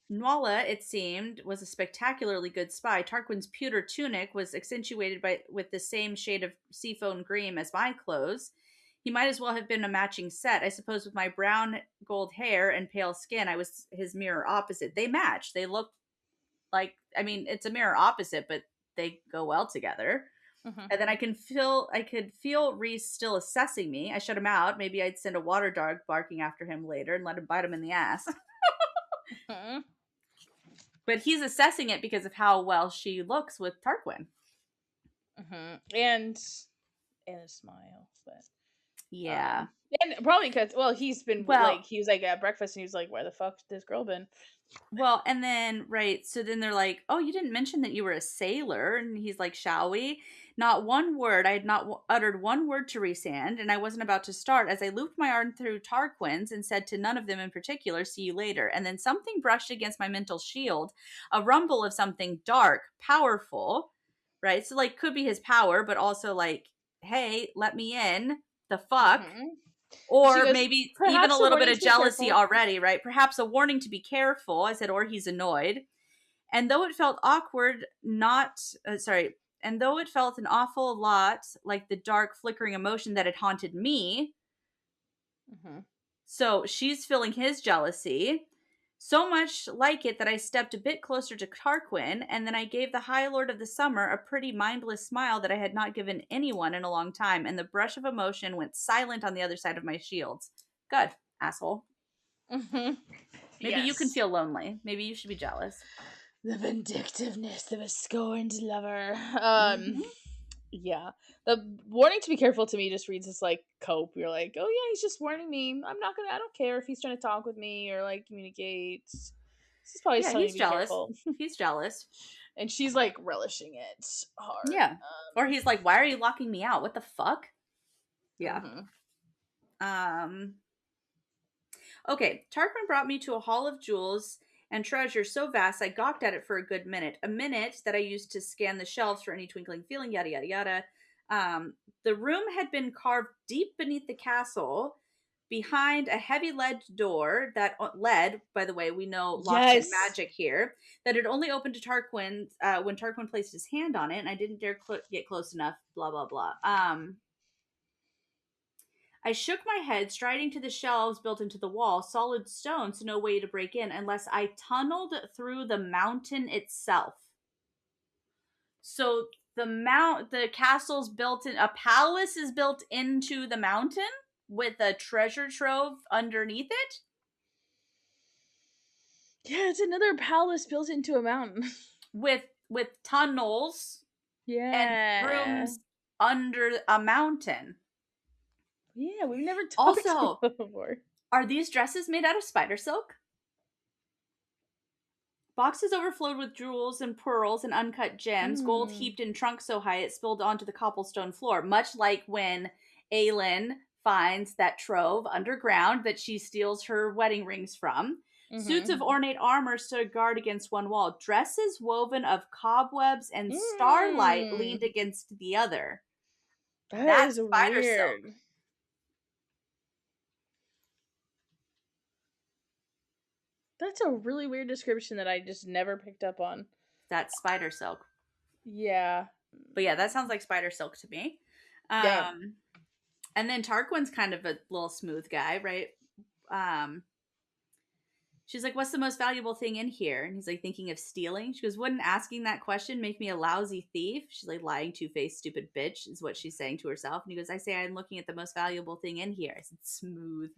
Nuala, it seemed, was a spectacularly good spy. Tarquin's pewter tunic was accentuated with the same shade of seafoam green as my clothes. He might as well have been a matching set. I suppose with my brown gold hair and pale skin, I was his mirror opposite. They matched. They looked Like, I mean, it's a mirror opposite, but they go well together. Mm-hmm. And then I could feel Rhys still assessing me. I shut him out. Maybe I'd send a water dog barking after him later and let him bite him in the ass. Mm-hmm. But he's assessing it because of how well she looks with Tarquin. Mm-hmm. And a smile, but Yeah. and probably because he's been Well, he was like at breakfast and he was like, where the fuck this girl been? Well, and then, right, so then they're like, oh, you didn't mention that you were a sailor. And he's like, shall we? Not one word. I had not uttered one word to Rhysand, and I wasn't about to start as I looped my arm through Tarquin's and said to none of them in particular, see you later. And then something brushed against my mental shield, a rumble of something dark, powerful, right? So, like, could be his power, but also like, hey, let me in. The fuck? Mm-hmm. She Or goes, maybe even a perhaps a little bit warning of to be jealousy careful. already, right? Perhaps a warning to be careful. I said, or he's annoyed. And though it felt awkward, and though it felt an awful lot like the dark, flickering emotion that had haunted me, Mm-hmm. so she's feeling his jealousy. So much like it that I stepped a bit closer to Tarquin, and then I gave the High Lord of the Summer a pretty mindless smile that I had not given anyone in a long time, and the brush of emotion went silent on the other side of my shields. Good, asshole. Mm-hmm. Maybe you can Yes. feel lonely. Maybe you should be jealous. The vindictiveness of a scorned lover. Mm-hmm. Yeah. The warning to be careful to me just reads as like cope. You're like, oh yeah, he's just warning me. I don't care if he's trying to talk with me or like communicate. This is probably just Yeah, telling me he's to be jealous. careful. He's jealous. And she's like relishing it hard. Yeah. Or he's like, why are you locking me out? What the fuck? Yeah. Mm-hmm. Um Okay, Tarquin brought me to a hall of jewels and treasures so vast I gawked at it for a good minute. A minute that I used to scan the shelves for any twinkling feeling, yada yada yada. The room had been carved deep beneath the castle behind a heavy lead door that led, by the way, we know locked in Yes. magic here, that had only opened to Tarquin when Tarquin placed his hand on it, and I didn't dare get close enough, blah, blah, blah. I shook my head, striding to the shelves built into the wall, solid stone, so no way to break in unless I tunneled through the mountain itself. So the castle's built in, a palace is built into the mountain with a treasure trove underneath it Yeah, it's another palace built into a mountain. with tunnels and Yeah. rooms under a mountain. Yeah, we've never talked Also, about before. are these dresses made out of spider silk? Boxes overflowed with jewels and pearls and uncut gems, gold Hmm. heaped in trunks so high it spilled onto the cobblestone floor, much like when Aelin finds that trove underground that she steals her wedding rings from. Suits of Mm-hmm. ornate armor stood guard against one wall. Dresses woven of cobwebs and starlight leaned Mm. against the other. That That's is spider silk. weird. That's a really weird description that I just never picked up on. That's spider silk. Yeah. But yeah, that sounds like spider silk to me. Yeah. And then Tarquin's kind of a little smooth guy, right? Um, she's like, what's the most valuable thing in here? And he's like, thinking of stealing. She goes, wouldn't asking that question make me a lousy thief? She's like, lying, two-faced, stupid bitch, is what she's saying to herself. And he goes, I say I'm looking at the most valuable thing in here. I said, smooth.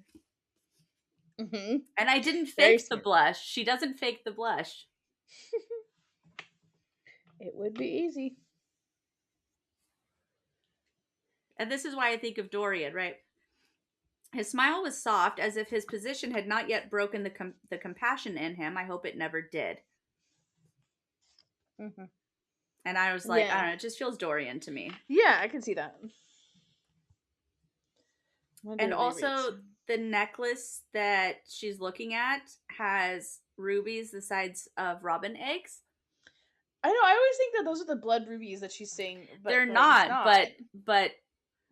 Mm-hmm. And I didn't Very fake the smooth. blush. She doesn't fake the blush. It would be easy. And this is why I think of Dorian, right? His smile was soft, as if his position had not yet broken the compassion in him. I hope it never did. Mm-hmm. And I was like, I don't know, it just feels Dorian to me. Yeah, I can see that. And also, the necklace that she's looking at has rubies the size of robin eggs. I know. I always think that those are the blood rubies that she's saying, but They're like it's not, not. but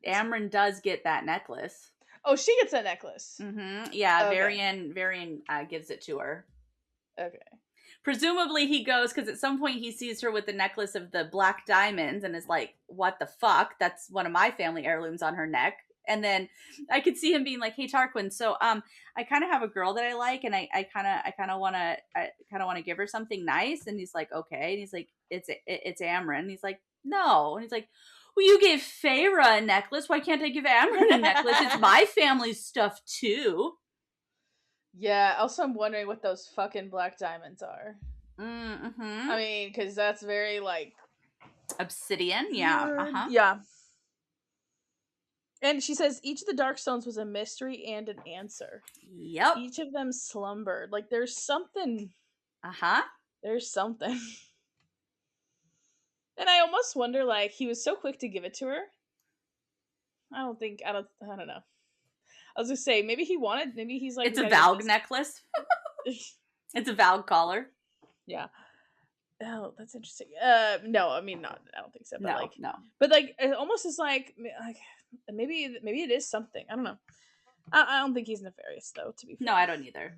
Amryn does get that necklace. Oh, she gets that necklace. Mm-hmm. Yeah, Okay. Varian gives it to her. Okay. Presumably he goes, because at some point he sees her with the necklace of the black diamonds and is like, what the fuck? That's one of my family heirlooms on her neck. And then I could see him being like, "Hey Tarquin, so I kind of have a girl that I like, and I kind of want to give her something nice." And he's like, "Okay." And he's like, "It's Amryn." And he's like, "No." And he's like, "Well, you gave Feyre a necklace. Why can't I give Amryn a necklace? It's my family's stuff too." Yeah. Also, I'm wondering what those fucking black diamonds are. Mm-hmm. I mean, because that's very like Obsidian, yeah. weird. Uh-huh. Yeah. And she says each of the dark stones was a mystery and an answer. Yep. Each of them slumbered. Like there's something. Uh-huh. There's something. And I almost wonder, like, he was so quick to give it to her. I don't know. I was gonna say, maybe he wanted, maybe he's like, It's we a gotta get Valg necklace. this. It's a Valg collar. Yeah. Oh, that's interesting. No, I mean, not, I don't think so, but No, like, no. but like, it almost is like maybe it is something. I don't know. I don't think he's nefarious, though, to be fair. No, I don't either.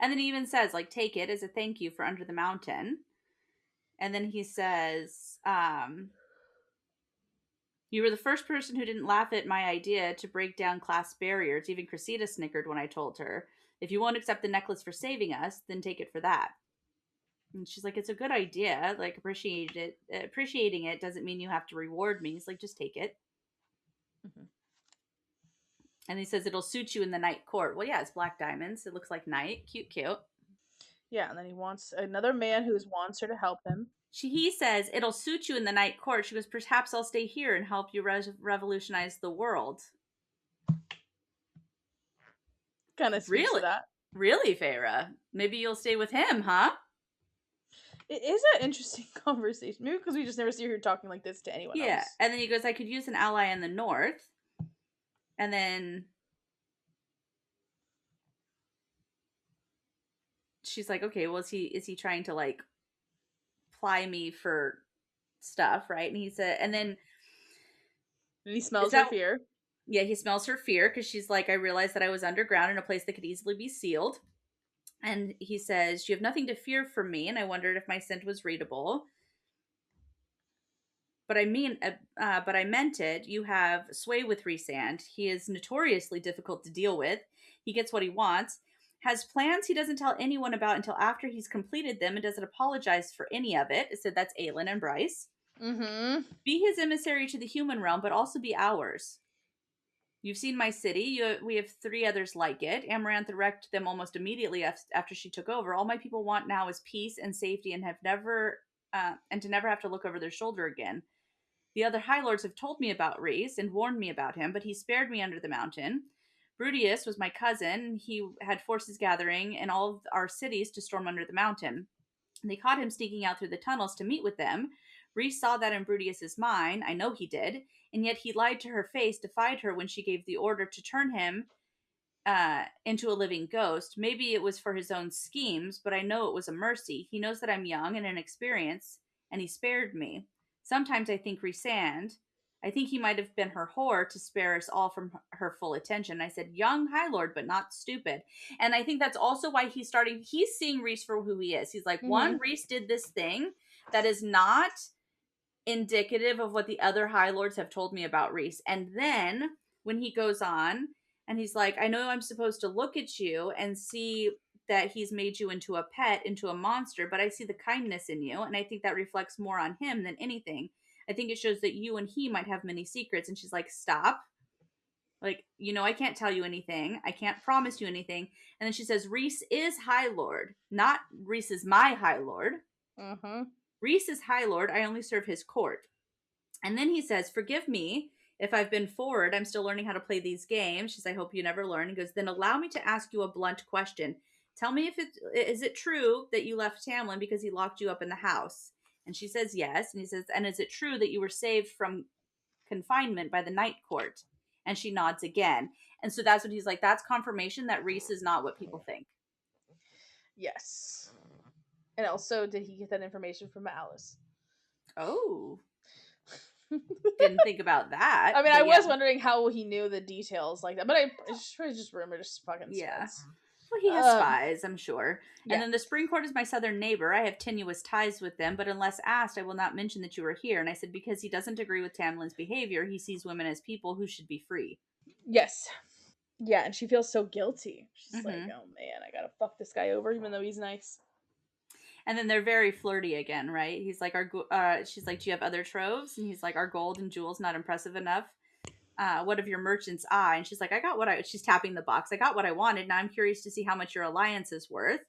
And then he even says, like, take it as a thank you for Under the Mountain. And then he says, you were the first person who didn't laugh at my idea to break down class barriers. Even Cressida snickered when I told her, if you won't accept the necklace for saving us, then take it for that. And she's like, it's a good idea. Like, appreciating it doesn't mean you have to reward me. He's like, just take it. Mm-hmm. And he says, it'll suit you in the night court. Well, yeah, it's black diamonds. It looks like night. Cute, cute. Yeah, and then he wants another man who wants her to help him. He says, it'll suit you in the night court. She goes, perhaps I'll stay here and help you revolutionize the world. Kind of speaks to that. Really, Feyre? Maybe you'll stay with him, huh? It is an interesting conversation. Maybe because we just never see her talking like this to anyone else. Yeah, and then he goes, I could use an ally in the north. And then she's like, okay, well, is he trying to, like, ply me for stuff, right? And he said, and then he smells her fear. Yeah, he smells her fear because she's like, I realized that I was underground in a place that could easily be sealed. And he says, you have nothing to fear from me. And I wondered if my scent was readable. But I meant it. You have sway with Rhysand. He is notoriously difficult to deal with. He gets what he wants. Has plans he doesn't tell anyone about until after he's completed them and doesn't apologize for any of it. So that's Aelin and Bryce. Mm-hmm. Be his emissary to the human realm, but also be ours. You've seen my city. We have 3 others like it. Amaranth wrecked them almost immediately after she took over. All my people want now is peace and safety, and to never have to look over their shoulder again. The other High Lords have told me about Rhys and warned me about him, but he spared me under the mountain. Brutius was my cousin. He had forces gathering in all of our cities to storm under the mountain. They caught him sneaking out through the tunnels to meet with them. Rhys saw that in Brutius's mind. I know he did. And yet he lied to her face, defied her when she gave the order to turn him into a living ghost. Maybe it was for his own schemes, but I know it was a mercy. He knows that I'm young and inexperienced, and he spared me. Sometimes I think Rhysand, I think he might have been her whore to spare us all from her full attention. I said, young High Lord, but not stupid. And I think that's also why he's seeing Rhys for who he is. He's like, one, Rhys did this thing that is not indicative of what the other High Lords have told me about Rhys. And then when he goes on and he's like, I know I'm supposed to look at you and see that he's made you into a pet, into a monster, but I see the kindness in you, and I think that reflects more on him than anything. I think it shows that you and he might have many secrets. And she's like, stop. Like, I can't tell you anything. I can't promise you anything. And then she says, Rhys is High Lord, not Rhys is my High Lord. Mm-hmm. Rhys is High Lord. I only serve his court. And then he says, forgive me if I've been forward. I'm still learning how to play these games. She's, I hope you never learn. He goes, then allow me to ask you a blunt question. Tell me is it true that you left Tamlin because he locked you up in the house? And she says yes. And he says, and is it true that you were saved from confinement by the night court? And she nods again. And so that's what he's like, that's confirmation that Rhys is not what people think. Yes. And also, did he get that information from Alice? Oh. Didn't think about that. I mean, was wondering how he knew the details like that, but I just rumor just fucking spreads. Well, he has spies, I'm sure. And Yeah. then the spring court is my southern neighbor. I have tenuous ties with them, but unless asked, I will not mention that you are here. And I said, because he doesn't agree with Tamlin's behavior. He sees women as people who should be free. Yes. Yeah, and she feels so guilty. She's like, Mm-hmm. oh man, I gotta fuck this guy over, even though he's nice. And then they're very flirty again, right? He's like, she's like, do you have other troves? And he's like, are gold and jewels not impressive enough? What of your merchant's eye? And she's like, I got what she's tapping the box. I got what I wanted. Now I'm curious to see how much your alliance is worth.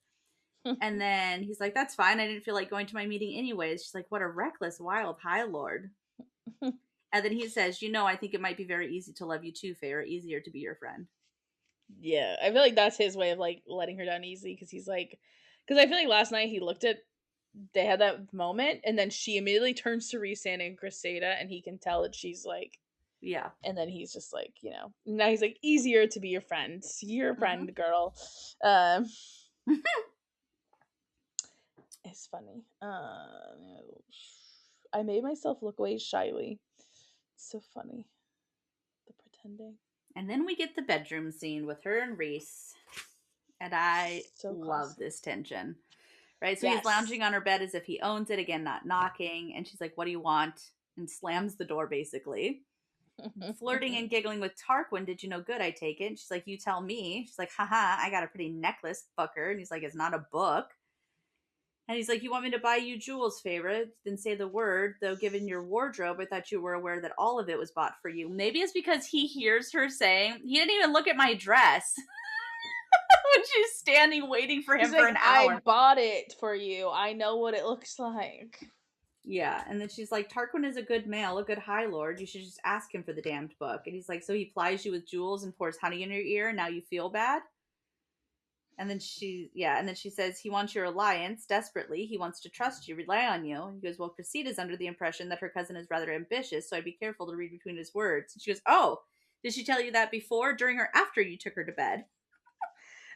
And then he's like, that's fine. I didn't feel like going to my meeting anyways. She's like, what a reckless, wild high lord. And then he says, I think it might be very easy to love you too, Feyre. Easier to be your friend. Yeah, I feel like that's his way of like letting her down easy because he's like, because I feel like last night he looked at, they had that moment, and then she immediately turns to Rhysand and Cressida, and he can tell that she's like, Yeah. and then he's just like, now he's like, easier to be your friend, your Mm-hmm. friend, girl. Um, it's funny. I made myself look away shyly. It's so funny. The pretending. And then we get the bedroom scene with her and Rhys. And I So love classy. this tension. Right? So he's Yes. lounging on her bed as if he owns it, again, not knocking. And she's like, what do you want? And slams the door, basically. Flirting and giggling with Tarquin, did you know good, I take it? And she's like, you tell me. She's like, haha, I got a pretty necklace, fucker. And he's like, it's not a book. And he's like, you want me to buy you jewels, favorite? Didn't say the word, though given your wardrobe, I thought you were aware that all of it was bought for you. Maybe it's because he hears her saying, he didn't even look at my dress when she's standing waiting for He's him for like, an I hour. bought it for you. I know what it looks like. Yeah, and then she's like, Tarquin is a good male, a good high lord. You should just ask him for the damned book. And he's like, so he plies you with jewels and pours honey in your ear, and now you feel bad? And then she says, he wants your alliance desperately. He wants to trust you, rely on you. And he goes, well, Cressida's under the impression that her cousin is rather ambitious, so I'd be careful to read between his words. And she goes, oh, did she tell you that before, during, or after you took her to bed?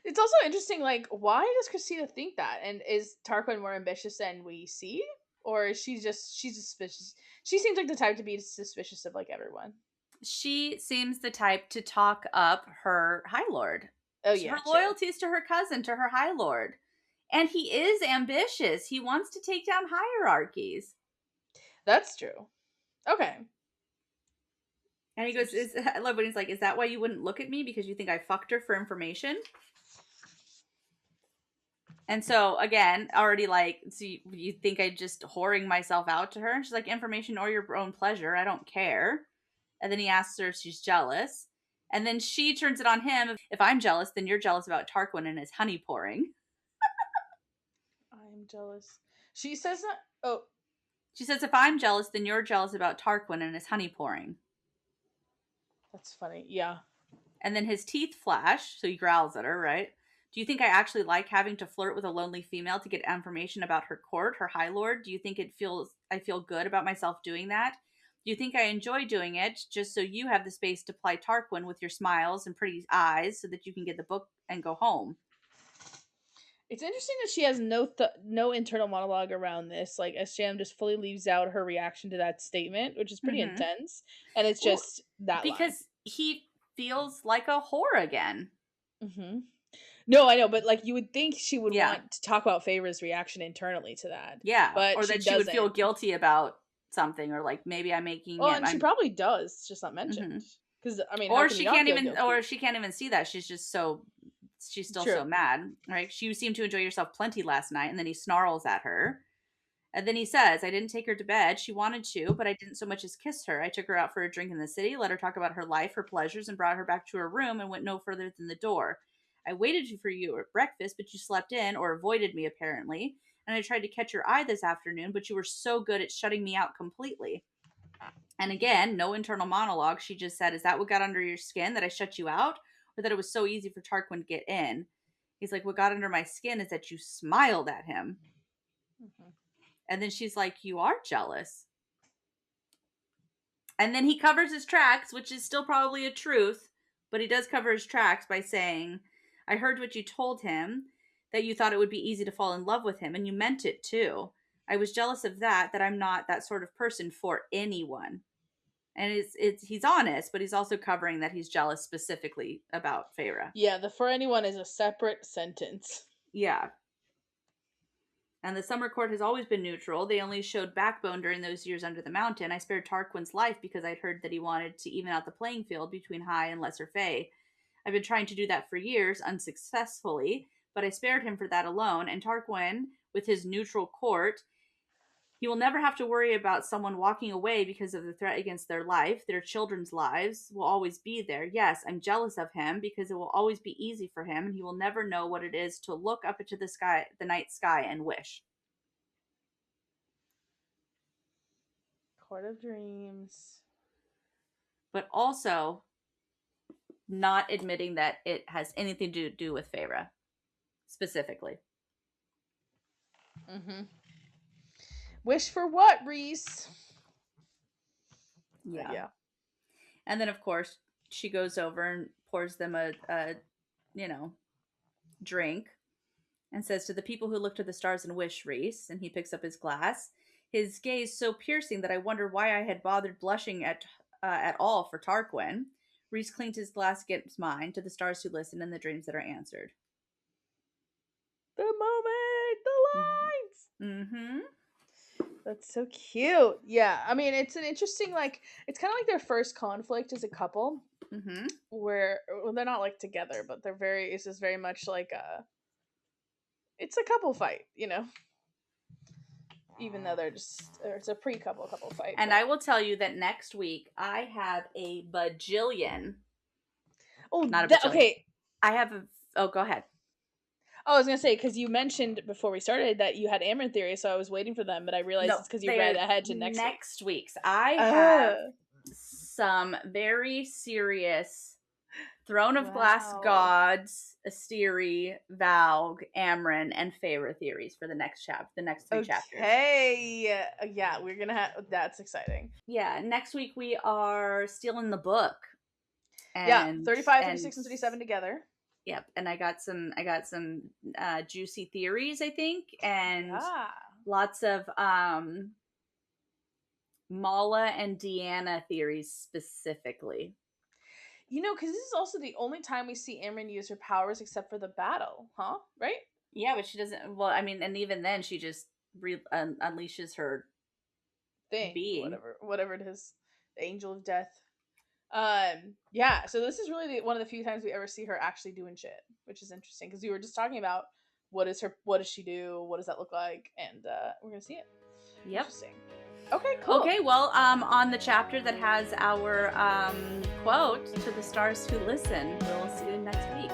It's also interesting, like, why does Christina think that? And is Tarquin more ambitious than we see? Or is she's suspicious? She seems like the type to be suspicious of like everyone. She seems the type to talk up her high lord. Oh Her yeah, true. loyalties to her cousin, to her high lord. And he is ambitious. He wants to take down hierarchies. That's true. Okay. And he goes, I love when he's like, is that why you wouldn't look at me? Because you think I fucked her for information? And so, again, already like, so you think I just whoring myself out to her? And she's like, information or your own pleasure. I don't care. And then he asks her if she's jealous. And then she turns it on him. If I'm jealous, then you're jealous about Tarquin and his honey pouring. I'm jealous. She says that. Oh, She says, if I'm jealous, then you're jealous about Tarquin and his honey pouring. that's funny. Yeah. And then his teeth flash, so he growls at her, right? Do you think I actually like having to flirt with a lonely female to get information about her court, her high lord? Do you think I feel good about myself doing that? Do you think I enjoy doing it just so you have the space to ply Tarquin with your smiles and pretty eyes so that you can get the book and go home? It's interesting that she has no internal monologue around this. Like SJM just fully leaves out her reaction to that statement, which is pretty Mm-hmm. intense, and it's Well, just that line. because he feels like a whore again. Mm-hmm. No, I know, but like you would think she would Yeah. want to talk about Favor's reaction internally to that, Yeah. but Or she that she would feel doesn't. guilty about something, or like maybe I'm making Well, him. and she probably does, it's just not Mm-hmm. mentioned. Because I mean, how or can you she not can't feel even or guilty? she can't even see that she's still True. so mad, right? You seem to enjoy yourself plenty last night. And then he snarls at her, and then he says, I didn't take her to bed. She wanted to, but I didn't so much as kiss her. I took her out for a drink in the city, let her talk about her life, her pleasures, and brought her back to her room and went no further than the door. I waited for you at breakfast, but you slept in or avoided me apparently, and I tried to catch your eye this afternoon, but you were so good at shutting me out completely. And again, no internal monologue. She just said, is that what got under your skin, that I shut you out? Or that it was so easy for Tarquin to get in? He's like, what got under my skin is that you smiled at him. Mm-hmm. And then she's like, you are jealous. And then he covers his tracks, which is still probably a truth, but he does cover his tracks by saying, I heard what you told him, that you thought it would be easy to fall in love with him, and you meant it too. I was jealous of that I'm not that sort of person for anyone. And he's honest, but he's also covering that he's jealous specifically about Feyre. Yeah, the for anyone is a separate sentence. Yeah. And the Summer Court has always been neutral. They only showed backbone during those years under the mountain. I spared Tarquin's life because I'd heard that he wanted to even out the playing field between High and Lesser Fae. I've been trying to do that for years, unsuccessfully, but I spared him for that alone. And Tarquin, with his neutral court, he will never have to worry about someone walking away because of the threat against their life. Their children's lives will always be there. Yes, I'm jealous of him because it will always be easy for him, and he will never know what it is to look up into the sky, the night sky, and wish. Court of Dreams. But also not admitting that it has anything to do with Feyre, specifically. Mm-hmm. Wish for what, Rhys? Yeah. And then, of course, she goes over and pours them a drink and says, to the people who look to the stars and wish, Rhys, and he picks up his glass, his gaze so piercing that I wondered why I had bothered blushing at all for Tarquin. Rhys cleans his glass against mine, to the stars who listen and the dreams that are answered. The moment, the lines. Mm-hmm. That's so cute. Yeah, I mean, it's an interesting, like, it's kind of like their first conflict as a couple, Mm-hmm. where they're not like together, but it's just very much like it's a couple fight, even though it's a couple fight. And I will tell you that next week I have a bajillion. Oh, not a bajillion. Okay. I have go ahead. Oh, I was gonna say, because you mentioned before we started that you had Amber theory, so I was waiting for them, but I realized it's because you read ahead to next week's. I have some very serious Throne of Glass gods, Asteri, Valg, Amren, and Feyre theories for the next the next 3 chapters. Okay, yeah, we're gonna have. That's exciting. Yeah, next week we are stealing the book. And 35, 36, and 37 together. Yep, and I got some juicy theories, I think, and lots of Mala and Deanna theories specifically. Because this is also the only time we see Amren use her powers except for the battle, huh? Right? Yeah, but she doesn't. Well, I mean, and even then, she just unleashes her being, whatever it is, the Angel of Death. Yeah. So this is really one of the few times we ever see her actually doing shit, which is interesting because we were just talking about what does she do, what does that look like, and we're gonna see it. Yep. Interesting. Okay, cool. Okay, well, on the chapter that has our quote, to the stars who listen, we'll see you next week.